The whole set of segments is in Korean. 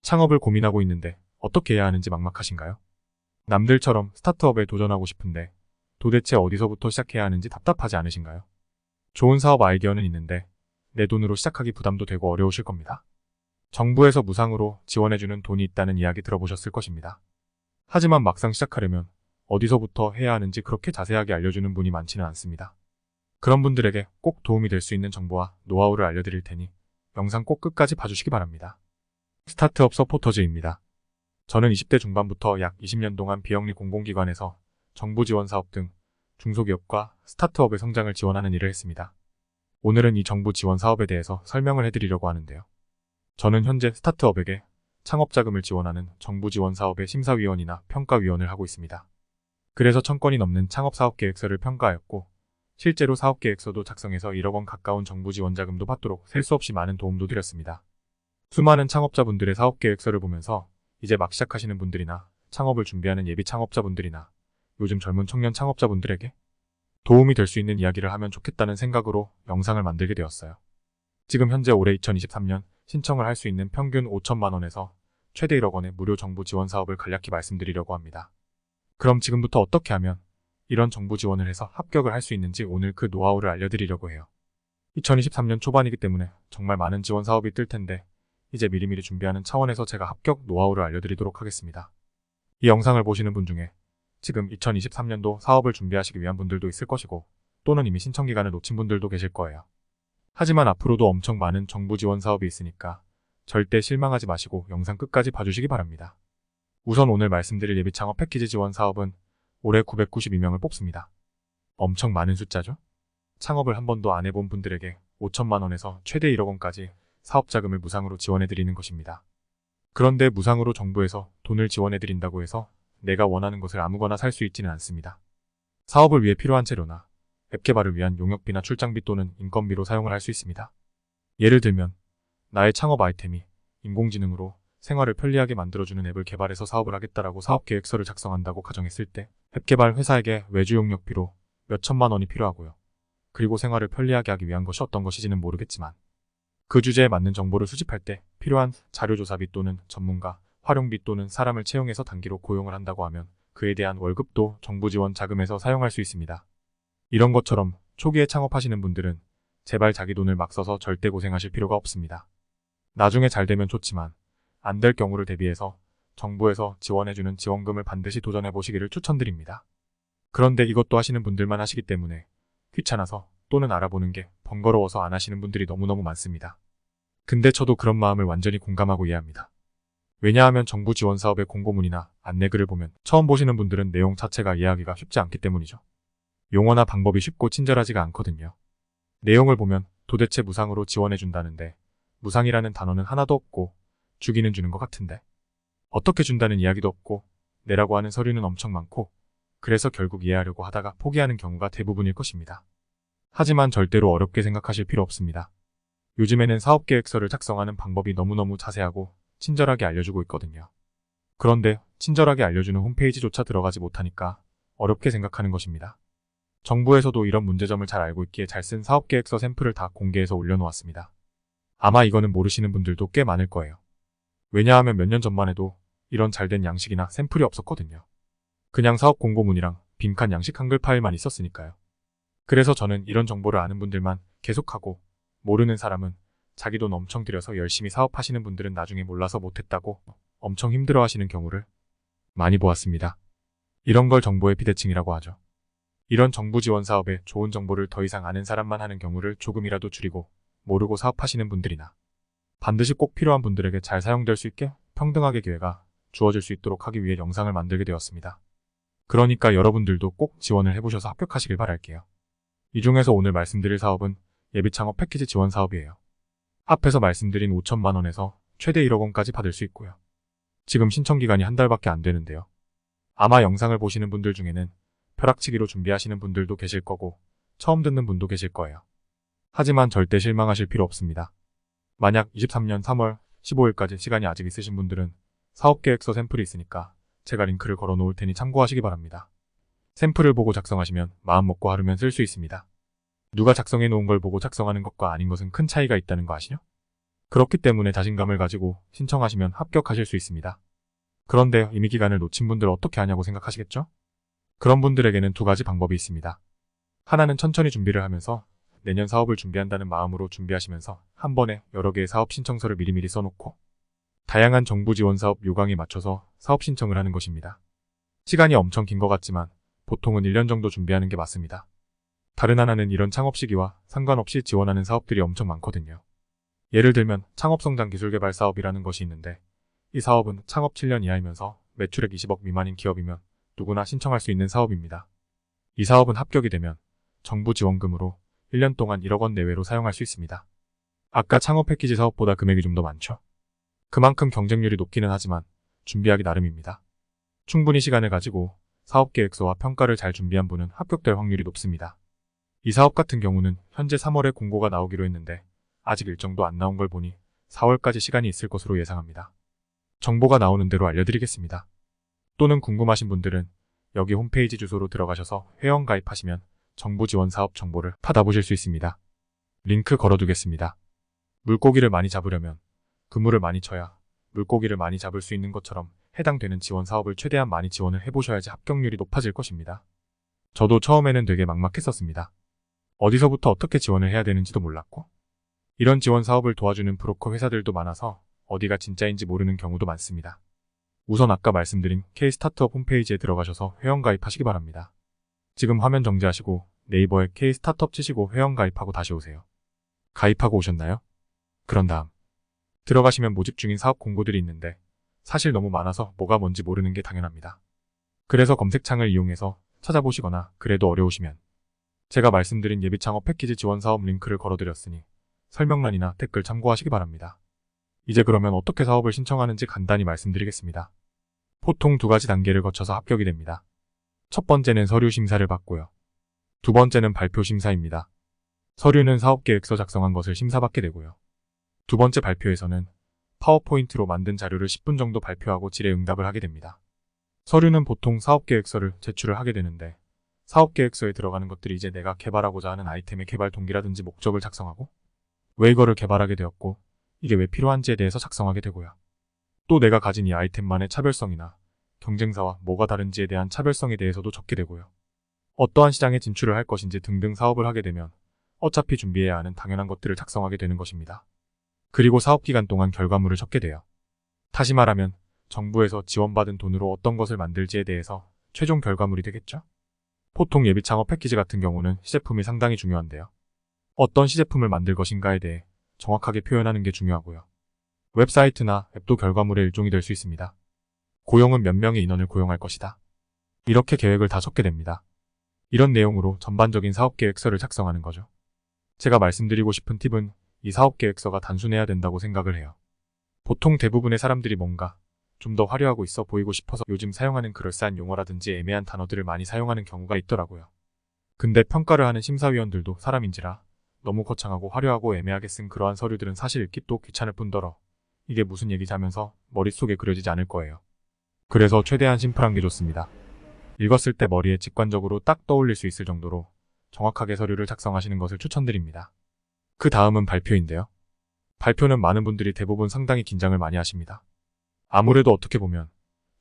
창업을 고민하고 있는데 어떻게 해야 하는지 막막하신가요? 남들처럼 스타트업에 도전하고 싶은데 도대체 어디서부터 시작해야 하는지 답답하지 않으신가요? 좋은 사업 아이디어는 있는데 내 돈으로 시작하기 부담도 되고 어려우실 겁니다. 정부에서 무상으로 지원해주는 돈이 있다는 이야기 들어보셨을 것입니다. 하지만 막상 시작하려면 어디서부터 해야 하는지 그렇게 자세하게 알려주는 분이 많지는 않습니다. 그런 분들에게 꼭 도움이 될 수 있는 정보와 노하우를 알려드릴 테니 영상 꼭 끝까지 봐주시기 바랍니다. 스타트업 서포터즈입니다. 저는 20대 중반부터 약 20년 동안 비영리 공공기관에서 정부 지원 사업 등 중소기업과 스타트업의 성장을 지원하는 일을 했습니다. 오늘은 이 정부 지원 사업에 대해서 설명을 해드리려고 하는데요. 저는 현재 스타트업에게 창업자금을 지원하는 정부 지원 사업의 심사위원이나 평가위원을 하고 있습니다. 그래서 1000건이 넘는 창업사업계획서를 평가하였고 실제로 사업계획서도 작성해서 1억 원 가까운 정부 지원 자금도 받도록 셀 수 없이 많은 도움도 드렸습니다. 수많은 창업자분들의 사업계획서를 보면서 이제 막 시작하시는 분들이나 창업을 준비하는 예비 창업자분들이나 요즘 젊은 청년 창업자분들에게 도움이 될 수 있는 이야기를 하면 좋겠다는 생각으로 영상을 만들게 되었어요. 지금 현재 올해 2023년 신청을 할 수 있는 평균 5천만 원에서 최대 1억 원의 무료 정부 지원 사업을 간략히 말씀드리려고 합니다. 그럼 지금부터 어떻게 하면 이런 정부 지원을 해서 합격을 할 수 있는지 오늘 그 노하우를 알려드리려고 해요. 2023년 초반이기 때문에 정말 많은 지원 사업이 뜰 텐데 이제 미리미리 준비하는 차원에서 제가 합격 노하우를 알려드리도록 하겠습니다. 이 영상을 보시는 분 중에 지금 2023년도 사업을 준비하시기 위한 분들도 있을 것이고 또는 이미 신청 기간을 놓친 분들도 계실 거예요. 하지만 앞으로도 엄청 많은 정부 지원 사업이 있으니까 절대 실망하지 마시고 영상 끝까지 봐주시기 바랍니다. 우선 오늘 말씀드릴 예비 창업 패키지 지원 사업은 올해 992명을 뽑습니다. 엄청 많은 숫자죠? 창업을 한 번도 안 해본 분들에게 5천만 원에서 최대 1억 원까지 사업자금을 무상으로 지원해드리는 것입니다. 그런데 무상으로 정부에서 돈을 지원해드린다고 해서 내가 원하는 것을 아무거나 살 수 있지는 않습니다. 사업을 위해 필요한 재료나 앱 개발을 위한 용역비나 출장비 또는 인건비로 사용을 할 수 있습니다. 예를 들면 나의 창업 아이템이 인공지능으로 생활을 편리하게 만들어주는 앱을 개발해서 사업을 하겠다라고 사업계획서를 작성한다고 가정했을 때 앱 개발 회사에게 외주 용역비로 몇 천만 원이 필요하고요. 그리고 생활을 편리하게 하기 위한 것이 어떤 것이지는 모르겠지만 그 주제에 맞는 정보를 수집할 때 필요한 자료조사비 또는 전문가, 활용비 또는 사람을 채용해서 단기로 고용을 한다고 하면 그에 대한 월급도 정부 지원 자금에서 사용할 수 있습니다. 이런 것처럼 초기에 창업하시는 분들은 제발 자기 돈을 막 써서 절대 고생하실 필요가 없습니다. 나중에 잘 되면 좋지만 안 될 경우를 대비해서 정부에서 지원해주는 지원금을 반드시 도전해보시기를 추천드립니다. 그런데 이것도 하시는 분들만 하시기 때문에 귀찮아서 또는 알아보는 게 번거로워서 안 하시는 분들이 너무너무 많습니다. 근데 저도 그런 마음을 완전히 공감하고 이해합니다. 왜냐하면 정부 지원 사업의 공고문이나 안내글을 보면 처음 보시는 분들은 내용 자체가 이해하기가 쉽지 않기 때문이죠. 용어나 방법이 쉽고 친절하지가 않거든요. 내용을 보면 도대체 무상으로 지원해준다는데 무상이라는 단어는 하나도 없고 주기는 주는 것 같은데 어떻게 준다는 이야기도 없고 내라고 하는 서류는 엄청 많고 그래서 결국 이해하려고 하다가 포기하는 경우가 대부분일 것입니다. 하지만 절대로 어렵게 생각하실 필요 없습니다. 요즘에는 사업계획서를 작성하는 방법이 너무너무 자세하고 친절하게 알려주고 있거든요. 그런데 친절하게 알려주는 홈페이지조차 들어가지 못하니까 어렵게 생각하는 것입니다. 정부에서도 이런 문제점을 잘 알고 있기에 잘 쓴 사업계획서 샘플을 다 공개해서 올려놓았습니다. 아마 이거는 모르시는 분들도 꽤 많을 거예요. 왜냐하면 몇 년 전만 해도 이런 잘된 양식이나 샘플이 없었거든요. 그냥 사업 공고문이랑 빈칸 양식 한글 파일만 있었으니까요. 그래서 저는 이런 정보를 아는 분들만 계속하고 모르는 사람은 자기 돈 엄청 들여서 열심히 사업하시는 분들은 나중에 몰라서 못했다고 엄청 힘들어하시는 경우를 많이 보았습니다. 이런 걸 정보의 비대칭이라고 하죠. 이런 정부 지원 사업에 좋은 정보를 더 이상 아는 사람만 하는 경우를 조금이라도 줄이고 모르고 사업하시는 분들이나 반드시 꼭 필요한 분들에게 잘 사용될 수 있게 평등하게 기회가 주어질 수 있도록 하기 위해 영상을 만들게 되었습니다. 그러니까 여러분들도 꼭 지원을 해보셔서 합격하시길 바랄게요. 이 중에서 오늘 말씀드릴 사업은 예비 창업 패키지 지원 사업이에요. 앞에서 말씀드린 5천만 원에서 최대 1억 원까지 받을 수 있고요. 지금 신청 기간이 한 달밖에 안 되는데요. 아마 영상을 보시는 분들 중에는 벼락치기로 준비하시는 분들도 계실 거고 처음 듣는 분도 계실 거예요. 하지만 절대 실망하실 필요 없습니다. 만약 23년 3월 15일까지 시간이 아직 있으신 분들은 사업계획서 샘플이 있으니까 제가 링크를 걸어 놓을 테니 참고하시기 바랍니다. 샘플을 보고 작성하시면 마음 먹고 하루면 쓸 수 있습니다. 누가 작성해 놓은 걸 보고 작성하는 것과 아닌 것은 큰 차이가 있다는 거 아시죠? 그렇기 때문에 자신감을 가지고 신청하시면 합격하실 수 있습니다. 그런데 이미 기간을 놓친 분들 어떻게 하냐고 생각하시겠죠? 그런 분들에게는 두 가지 방법이 있습니다. 하나는 천천히 준비를 하면서 내년 사업을 준비한다는 마음으로 준비하시면서 한 번에 여러 개의 사업 신청서를 미리미리 써놓고 다양한 정부 지원 사업 요강에 맞춰서 사업 신청을 하는 것입니다. 시간이 엄청 긴 것 같지만 보통은 1년 정도 준비하는 게 맞습니다. 다른 하나는 이런 창업 시기와 상관없이 지원하는 사업들이 엄청 많거든요. 예를 들면 창업성장기술개발 사업이라는 것이 있는데 이 사업은 창업 7년 이하이면서 매출액 20억 미만인 기업이면 누구나 신청할 수 있는 사업입니다. 이 사업은 합격이 되면 정부 지원금으로 1년 동안 1억 원 내외로 사용할 수 있습니다. 아까 창업 패키지 사업보다 금액이 좀 더 많죠? 그만큼 경쟁률이 높기는 하지만 준비하기 나름입니다. 충분히 시간을 가지고 사업계획서와 평가를 잘 준비한 분은 합격될 확률이 높습니다. 이 사업 같은 경우는 현재 3월에 공고가 나오기로 했는데 아직 일정도 안 나온 걸 보니 4월까지 시간이 있을 것으로 예상합니다. 정보가 나오는 대로 알려드리겠습니다. 또는 궁금하신 분들은 여기 홈페이지 주소로 들어가셔서 회원 가입하시면 정부 지원 사업 정보를 받아보실 수 있습니다. 링크 걸어두겠습니다. 물고기를 많이 잡으려면 그물을 많이 쳐야 물고기를 많이 잡을 수 있는 것처럼 해당되는 지원 사업을 최대한 많이 지원을 해보셔야지 합격률이 높아질 것입니다. 저도 처음에는 되게 막막했었습니다. 어디서부터 어떻게 지원을 해야 되는지도 몰랐고 이런 지원 사업을 도와주는 브로커 회사들도 많아서 어디가 진짜인지 모르는 경우도 많습니다. 우선 아까 말씀드린 K-스타트업 홈페이지에 들어가셔서 회원 가입하시기 바랍니다. 지금 화면 정지하시고 네이버에 K-스타트업 치시고 회원 가입하고 다시 오세요. 가입하고 오셨나요? 그런 다음 들어가시면 모집 중인 사업 공고들이 있는데 사실 너무 많아서 뭐가 뭔지 모르는 게 당연합니다. 그래서 검색창을 이용해서 찾아보시거나 그래도 어려우시면 제가 말씀드린 예비창업 패키지 지원 사업 링크를 걸어드렸으니 설명란이나 댓글 참고하시기 바랍니다. 이제 그러면 어떻게 사업을 신청하는지 간단히 말씀드리겠습니다. 보통 두 가지 단계를 거쳐서 합격이 됩니다. 첫 번째는 서류 심사를 받고요. 두 번째는 발표 심사입니다. 서류는 사업계획서 작성한 것을 심사받게 되고요. 두 번째 발표에서는 파워포인트로 만든 자료를 10분 정도 발표하고 질의응답을 하게 됩니다. 서류는 보통 사업계획서를 제출을 하게 되는데 사업계획서에 들어가는 것들이 이제 내가 개발하고자 하는 아이템의 개발 동기라든지 목적을 작성하고 왜 이거를 개발하게 되었고 이게 왜 필요한지에 대해서 작성하게 되고요. 또 내가 가진 이 아이템만의 차별성이나 경쟁사와 뭐가 다른지에 대한 차별성에 대해서도 적게 되고요. 어떠한 시장에 진출을 할 것인지 등등 사업을 하게 되면 어차피 준비해야 하는 당연한 것들을 작성하게 되는 것입니다. 그리고 사업기간 동안 결과물을 적게 돼요. 다시 말하면 정부에서 지원받은 돈으로 어떤 것을 만들지에 대해서 최종 결과물이 되겠죠? 보통 예비창업 패키지 같은 경우는 시제품이 상당히 중요한데요. 어떤 시제품을 만들 것인가에 대해 정확하게 표현하는 게 중요하고요. 웹사이트나 앱도 결과물의 일종이 될 수 있습니다. 고용은 몇 명의 인원을 고용할 것이다. 이렇게 계획을 다 적게 됩니다. 이런 내용으로 전반적인 사업계획서를 작성하는 거죠. 제가 말씀드리고 싶은 팁은 이 사업계획서가 단순해야 된다고 생각을 해요. 보통 대부분의 사람들이 뭔가 좀 더 화려하고 있어 보이고 싶어서 요즘 사용하는 그럴싸한 용어라든지 애매한 단어들을 많이 사용하는 경우가 있더라고요. 근데 평가를 하는 심사위원들도 사람인지라 너무 거창하고 화려하고 애매하게 쓴 그러한 서류들은 사실 읽기 또 귀찮을 뿐더러 이게 무슨 얘기지 하면서 머릿속에 그려지지 않을 거예요. 그래서 최대한 심플한 게 좋습니다. 읽었을 때 머리에 직관적으로 딱 떠올릴 수 있을 정도로 정확하게 서류를 작성하시는 것을 추천드립니다. 그 다음은 발표인데요. 발표는 많은 분들이 대부분 상당히 긴장을 많이 하십니다. 아무래도 어떻게 보면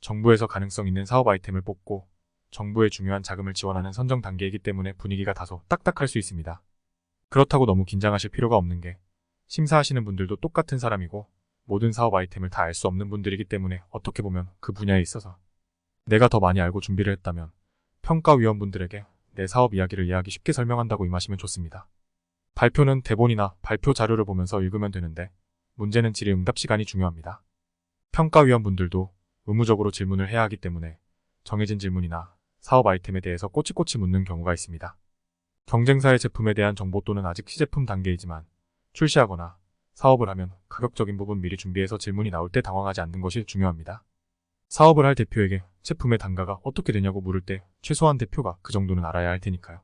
정부에서 가능성 있는 사업 아이템을 뽑고 정부의 중요한 자금을 지원하는 선정 단계이기 때문에 분위기가 다소 딱딱할 수 있습니다. 그렇다고 너무 긴장하실 필요가 없는 게 심사하시는 분들도 똑같은 사람이고 모든 사업 아이템을 다 알 수 없는 분들이기 때문에 어떻게 보면 그 분야에 있어서 내가 더 많이 알고 준비를 했다면 평가위원분들에게 내 사업 이야기를 이해하기 쉽게 설명한다고 임하시면 좋습니다. 발표는 대본이나 발표 자료를 보면서 읽으면 되는데 문제는 질의응답 시간이 중요합니다. 평가위원분들도 의무적으로 질문을 해야 하기 때문에 정해진 질문이나 사업 아이템에 대해서 꼬치꼬치 묻는 경우가 있습니다. 경쟁사의 제품에 대한 정보 또는 아직 시제품 단계이지만 출시하거나 사업을 하면 가격적인 부분 미리 준비해서 질문이 나올 때 당황하지 않는 것이 중요합니다. 사업을 할 대표에게 제품의 단가가 어떻게 되냐고 물을 때 최소한 대표가 그 정도는 알아야 할 테니까요.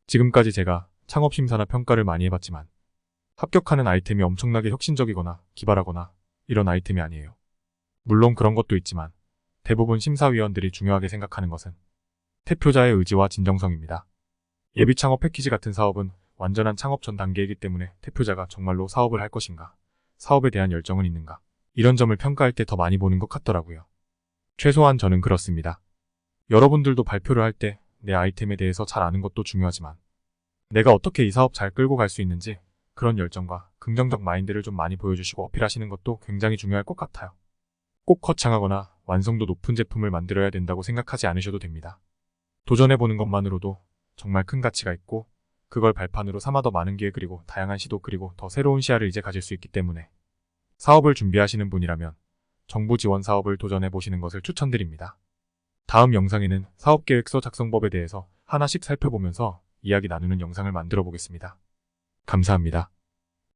지금까지 제가 창업심사나 평가를 많이 해봤지만 합격하는 아이템이 엄청나게 혁신적이거나 기발하거나 이런 아이템이 아니에요. 물론 그런 것도 있지만 대부분 심사위원들이 중요하게 생각하는 것은 대표자의 의지와 진정성입니다. 예비창업 패키지 같은 사업은 완전한 창업 전 단계이기 때문에 대표자가 정말로 사업을 할 것인가, 사업에 대한 열정은 있는가? 이런 점을 평가할 때 더 많이 보는 것 같더라고요. 최소한 저는 그렇습니다. 여러분들도 발표를 할 때 내 아이템에 대해서 잘 아는 것도 중요하지만 내가 어떻게 이 사업 잘 끌고 갈 수 있는지 그런 열정과 긍정적 마인드를 좀 많이 보여주시고 어필하시는 것도 굉장히 중요할 것 같아요. 꼭 거창하거나 완성도 높은 제품을 만들어야 된다고 생각하지 않으셔도 됩니다. 도전해보는 것만으로도 정말 큰 가치가 있고 그걸 발판으로 삼아 더 많은 기회 그리고 다양한 시도 그리고 더 새로운 시야를 이제 가질 수 있기 때문에 사업을 준비하시는 분이라면 정부 지원 사업을 도전해보시는 것을 추천드립니다. 다음 영상에는 사업계획서 작성법에 대해서 하나씩 살펴보면서 이야기 나누는 영상을 만들어 보겠습니다. 감사합니다.